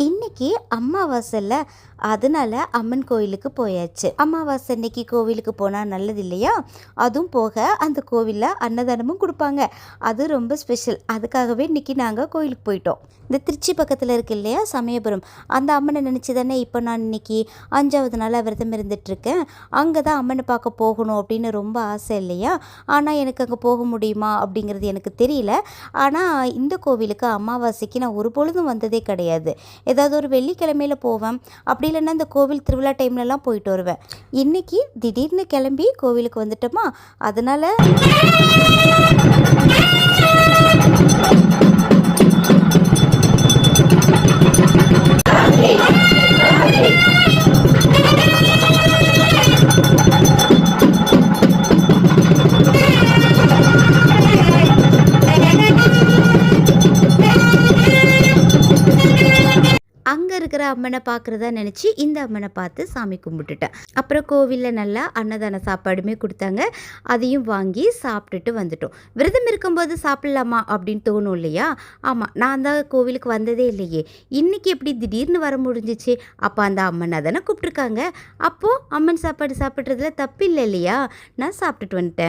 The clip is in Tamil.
இன்னைக்கு அமாவாசைல, அதனால அம்மன் கோயிலுக்கு போயாச்சு. அமாவாசை அன்னைக்கு கோவிலுக்கு போனால் நல்லது இல்லையா? அதுவும் போக அந்த கோவிலில் அன்னதானமும் கொடுப்பாங்க. அது ரொம்ப ஸ்பெஷல். அதுக்காகவே இன்னைக்கு நாங்கள் கோயிலுக்கு போயிட்டோம். இந்த திருச்சி பக்கத்தில் இருக்கு இல்லையா சமயபுரம், அந்த அம்மனை நினச்சி தானே இப்போ நான் இன்னைக்கு 5வது நாளாக விரதம் இருந்துகிட்ருக்கேன். அங்கே தான் அம்மனை பார்க்க போகணும் அப்படின்னு ரொம்ப ஆசை இல்லையா? ஆனால் எனக்கு அங்கே போக முடியுமா அப்படிங்கிறது எனக்கு தெரியல. ஆனால் இந்த கோவிலுக்கு அமாவாசைக்கு நான் ஒரு பொழுதும் வந்ததே கிடையாது. ஏதாவது ஒரு வெள்ளிக்கிழமையில் போவேன், அப்படி இல்லைன்னா இந்த கோவில் திருவிழா டைம்லலாம் போயிட்டு வருவேன். இன்றைக்கி திடீர்னு கிளம்பி கோவிலுக்கு வந்துட்டோமா, அதனால் அங்கே இருக்கிற அம்மனை பார்க்குறதா நினச்சி இந்த அம்மனை பார்த்து சாமி கும்பிட்டுட்டேன். அப்புறம் கோவிலில் நல்லா அன்னதான சாப்பாடுமே கொடுத்தாங்க. அதையும் வாங்கி சாப்பிட்டுட்டு வந்துட்டோம். விரதம் இருக்கும்போது சாப்பிட்லாமா அப்படின்னு தோணும் இல்லையா? ஆமாம், நான் தான் கோவிலுக்கு வந்ததே இல்லையே, இன்றைக்கி எப்படி திடீர்னு வர முடிஞ்சிச்சு? அப்போ அந்த அம்மனை தானே கூப்பிட்ருக்காங்க. அப்போது அம்மன் சாப்பாடு சாப்பிட்றதுல தப்பு இல்லை இல்லையா? நான் சாப்பிட்டுட்டு வந்துட்டேன்.